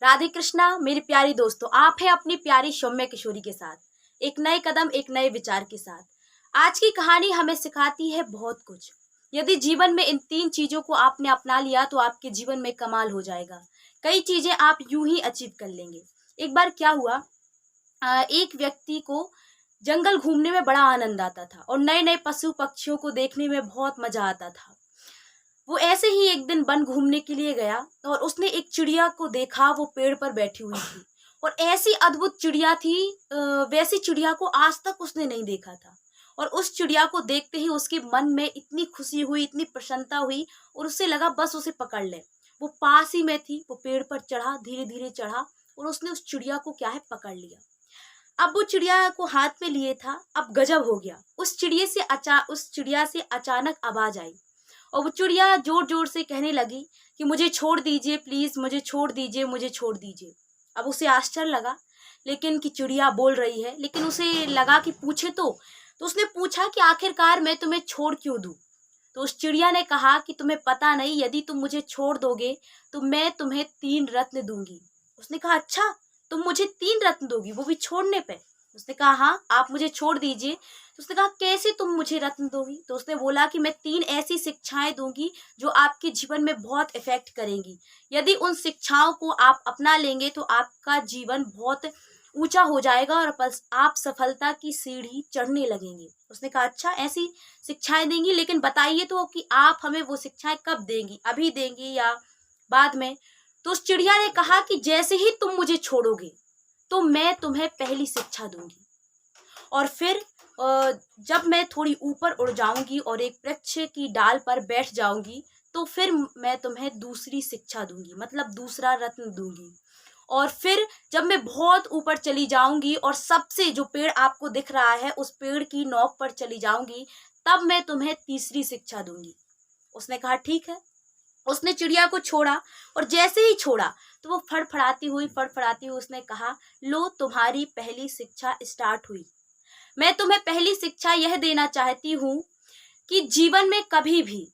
राधे कृष्णा मेरी प्यारी दोस्तों, आप हैं अपनी प्यारी सौम्य किशोरी के साथ एक नए कदम एक नए विचार के साथ। आज की कहानी हमें सिखाती है बहुत कुछ। यदि जीवन में इन 3 चीजों को आपने अपना लिया तो आपके जीवन में कमाल हो जाएगा। कई चीजें आप यूं ही अचीव कर लेंगे। एक बार क्या हुआ, एक व्यक्ति को जंगल घूमने में बड़ा आनंद आता था और नए नए पशु पक्षियों को देखने में बहुत मजा आता था। वो ऐसे ही एक दिन वन घूमने के लिए गया और उसने एक चिड़िया को देखा। वो पेड़ पर बैठी हुई थी और ऐसी अद्भुत चिड़िया थी, वैसी चिड़िया को आज तक उसने नहीं देखा था। और उस चिड़िया को देखते ही उसके मन में इतनी खुशी हुई, इतनी प्रसन्नता हुई और उससे लगा बस उसे पकड़ ले। वो पास ही में थी, वो पेड़ पर चढ़ा, धीरे धीरे चढ़ा और उसने उस चिड़िया को क्या है पकड़ लिया। अब वो चिड़िया को हाथ में लिए था। अब गजब हो गया, उस चिड़िया से अचानक आवाज आई और वो चिड़िया जोर जोर से कहने लगी कि मुझे छोड़ दीजिए, प्लीज मुझे छोड़ दीजिए, मुझे छोड़ दीजिए। अब उसे आश्चर्य लगा लेकिन कि चिड़िया बोल रही है, लेकिन उसे लगा कि पूछे तो उसने पूछा कि आखिरकार मैं तुम्हें छोड़ क्यों दूं। तो उस चिड़िया ने कहा कि तुम्हें पता नहीं, यदि तुम मुझे छोड़ दोगे तो मैं तुम्हें 3 रत्न दूंगी। उसने कहा अच्छा, तुम मुझे 3 रत्न दोगी, वो भी छोड़ने पे। उसने कहा हाँ, आप मुझे छोड़ दीजिए। तो उसने कहा कैसे तुम मुझे रत्न दोगी। तो उसने बोला कि मैं 3 ऐसी शिक्षाएं दूंगी जो आपके जीवन में बहुत इफेक्ट करेंगी। यदि उन शिक्षाओं को आप अपना लेंगे तो आपका जीवन बहुत ऊंचा हो जाएगा और आप सफलता की सीढ़ी चढ़ने लगेंगे। उसने कहा अच्छा, ऐसी शिक्षाएं देंगी, लेकिन बताइए तो कि आप हमें वो शिक्षाएं कब देंगी, अभी देंगी या बाद में। तो उस चिड़िया ने कहा कि जैसे ही तुम मुझे छोड़ोगे तो मैं तुम्हें पहली शिक्षा दूंगी और फिर जब मैं थोड़ी ऊपर उड़ जाऊंगी और एक वृक्ष की डाल पर बैठ जाऊंगी तो फिर मैं तुम्हें दूसरी शिक्षा दूंगी, मतलब दूसरा रत्न दूंगी। और फिर जब मैं बहुत ऊपर चली जाऊंगी और सबसे जो पेड़ आपको दिख रहा है उस पेड़ की नोक पर चली जाऊंगी, तब मैं तुम्हें तीसरी शिक्षा दूंगी। उसने कहा ठीक है। उसने चिड़िया को छोड़ा और जैसे ही छोड़ा तो वो फड़फड़ाती हुई उसने कहा लो, तुम्हारी पहली शिक्षा स्टार्ट हुई। मैं तुम्हें पहली शिक्षा यह देना चाहती हूँ कि जीवन में कभी भी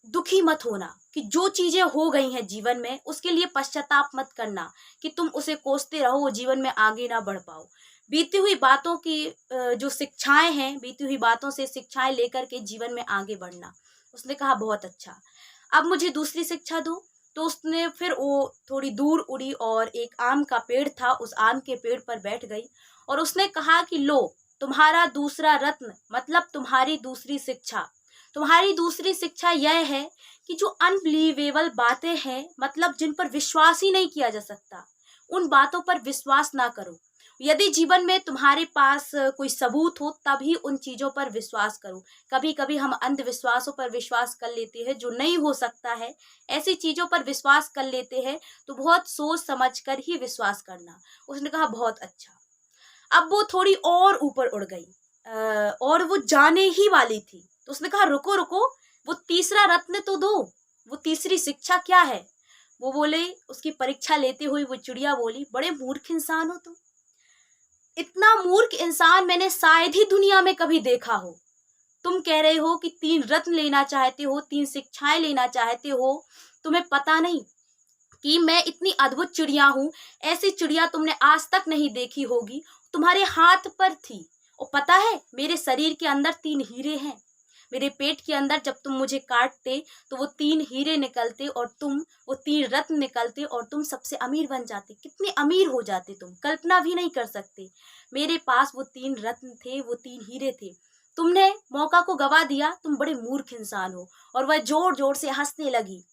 दुखी मत होना, कि जो चीजें हो गई हैं जीवन में उसके लिए पश्चाताप मत करना कि तुम उसे कोसते रहो, वो जीवन में आगे ना बढ़ पाओ। बीती हुई बातों की जो शिक्षाएं हैं, बीती हुई बातों से शिक्षाएं लेकर के जीवन में आगे बढ़ना। उसने कहा बहुत अच्छा, अब मुझे दूसरी शिक्षा दो। तो उसने फिर वो थोड़ी दूर उड़ी और एक आम का पेड़ था, उस आम के पेड़ पर बैठ गई और उसने कहा कि लो, तुम्हारा दूसरा रत्न, मतलब तुम्हारी दूसरी शिक्षा। तुम्हारी दूसरी शिक्षा यह है कि जो अनबिलीवेबल बातें हैं, मतलब जिन पर विश्वास ही नहीं किया जा सकता, उन बातों पर विश्वास ना करो। यदि जीवन में तुम्हारे पास कोई सबूत हो तभी उन चीजों पर विश्वास करो। कभी कभी हम अंधविश्वासों पर विश्वास कर लेते हैं जो नहीं हो सकता है, ऐसी चीजों पर विश्वास कर लेते हैं, तो बहुत सोच समझ कर ही विश्वास करना। उसने कहा बहुत अच्छा। अब वो थोड़ी और ऊपर उड़ गई और वो जाने ही वाली थी। तो उसने कहा रुको रुको, वो तीसरा रत्न तो दो, वो तीसरी शिक्षा क्या है। वो बोले, उसकी परीक्षा लेते हुए वो चिड़िया बोली, बड़े मूर्ख इंसान हो तुम। इतना मूर्ख इंसान मैंने शायद ही दुनिया में कभी देखा हो। तुम कह रहे हो कि 3 रत्न लेना चाहते हो, 3 शिक्षाएं लेना चाहते हो। तुम्हें पता नहीं कि मैं इतनी अद्भुत चिड़िया हूँ, ऐसी चिड़िया तुमने आज तक नहीं देखी होगी। तुम्हारे हाथ पर थी और पता है मेरे शरीर के अंदर 3 हीरे हैं। मेरे पेट के अंदर जब तुम मुझे काटते तो वो 3 हीरे निकलते और वो 3 रत्न निकलते और तुम सबसे अमीर बन जाते। कितने अमीर हो जाते तुम, कल्पना भी नहीं कर सकते। मेरे पास वो 3 रत्न थे, वो 3 हीरे थे। तुमने मौका को गवा दिया, तुम बड़े मूर्ख इंसान हो। और वह जोर जोर से हंसने लगी।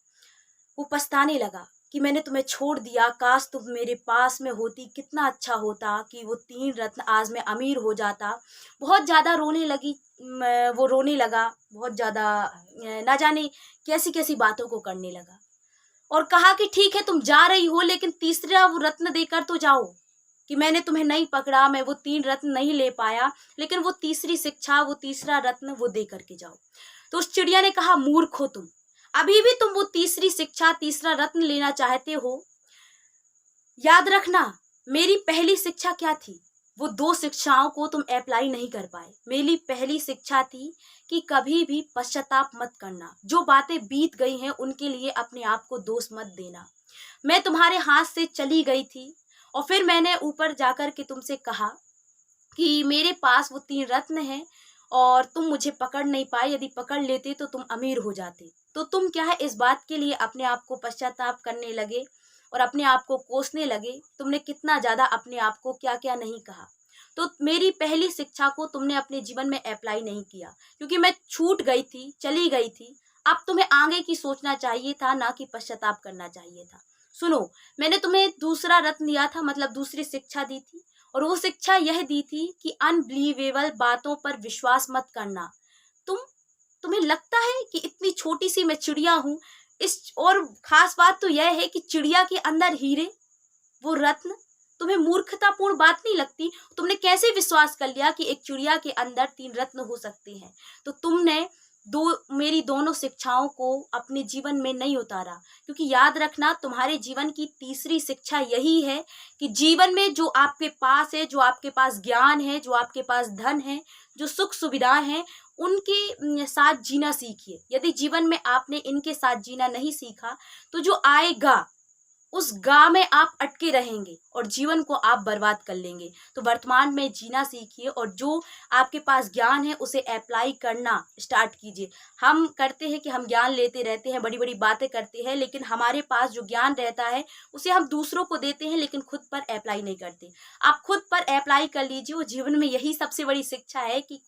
वो पछताने लगा कि मैंने तुम्हें छोड़ दिया, काश तुम मेरे पास में होती, कितना अच्छा होता कि वो 3 रत्न आज मैं अमीर हो जाता। बहुत ज़्यादा रोने लगी। वो रोने लगा बहुत ज़्यादा, ना जाने कैसी कैसी बातों को करने लगा और कहा कि ठीक है तुम जा रही हो, लेकिन तीसरा वो रत्न देकर तो जाओ। कि मैंने तुम्हें नहीं पकड़ा, मैं वो 3 रत्न नहीं ले पाया, लेकिन वो तीसरी शिक्षा, वो तीसरा रत्न वो दे करके जाओ। तो उस चिड़िया ने कहा मूर्ख हो तुम, अभी भी तुम वो तीसरी शिक्षा, तीसरा रत्न लेना चाहते हो। याद रखना, मेरी पहली शिक्षा क्या थी, वो 2 शिक्षाओं को तुम अप्लाई नहीं कर पाए। मेरी पहली शिक्षा थी कि कभी भी पश्चाताप मत करना, जो बातें बीत गई हैं उनके लिए अपने आप को दोष मत देना। मैं तुम्हारे हाथ से चली गई थी और फिर मैंने ऊपर जाकर के तुमसे कहा कि मेरे पास वो 3 रत्न हैं और तुम मुझे पकड़ नहीं पाए, यदि पकड़ लेते तो तुम अमीर हो जाते। तो तुम क्या है इस बात के लिए अपने आप को पश्चाताप करने लगे और अपने आप को कोसने लगे। तुमने कितना ज़्यादा अपने आप को क्या क्या नहीं कहा। तो मेरी पहली शिक्षा को तुमने अपने जीवन में अप्लाई नहीं किया, क्योंकि मैं छूट गई थी, चली गई थी। अब तुम्हें आगे की सोचना चाहिए था, ना कि पश्चाताप करना चाहिए था। सुनो, मैंने तुम्हें दूसरा रत्न दिया था, मतलब दूसरी शिक्षा दी थी, और वो शिक्षा यह दी थी कि अनबिलीवेबल बातों पर विश्वास मत करना। तुम तुम्हें लगता है कि इतनी छोटी सी मैं चिड़िया हूँ, इस और खास बात तो यह है कि चिड़िया के अंदर हीरे, वो रत्न। तुम्हें मूर्खतापूर्ण बात नहीं लगती? तुमने कैसे विश्वास कर लिया कि एक चिड़िया के अंदर 3 रत्न हो सकते हैं? तो तुमने मेरी दोनों शिक्षाओं को अपने जीवन में नहीं उतारा, क्योंकि याद रखना, तुम्हारे जीवन की तीसरी शिक्षा यही है कि जीवन में जो आपके पास है, जो आपके पास ज्ञान है, जो आपके पास धन है, जो सुख सुविधाएं हैं, उनके साथ जीना सीखिए। यदि जीवन में आपने इनके साथ जीना नहीं सीखा तो जो आएगा उस गाँव में आप अटके रहेंगे और जीवन को आप बर्बाद कर लेंगे। तो वर्तमान में जीना सीखिए और जो आपके पास ज्ञान है उसे अप्लाई करना स्टार्ट कीजिए। हम करते हैं कि हम ज्ञान लेते रहते हैं, बड़ी बड़ी बातें करते हैं, लेकिन हमारे पास जो ज्ञान रहता है उसे हम दूसरों को देते हैं, लेकिन खुद पर अप्लाई नहीं करते। आप खुद पर अप्लाई कर लीजिए और जीवन में यही सबसे बड़ी शिक्षा है कि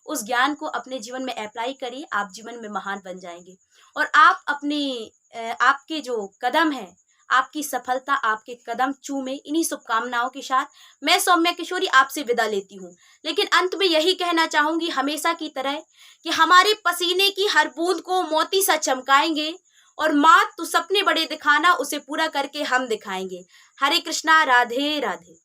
उस ज्ञान को अपने जीवन में अप्लाई करिए, आप जीवन में महान बन जाएंगे। और आप आपके जो कदम है, आपकी सफलता आपके कदम चूमे। इन्हीं शुभकामनाओं के साथ मैं सौम्या किशोरी आपसे विदा लेती हूँ, लेकिन अंत में यही कहना चाहूंगी हमेशा की तरह कि हमारे पसीने की हर बूंद को मोती सा चमकाएंगे और माँ तू सपने बड़े दिखाना, उसे पूरा करके हम दिखाएंगे। हरे कृष्णा, राधे राधे।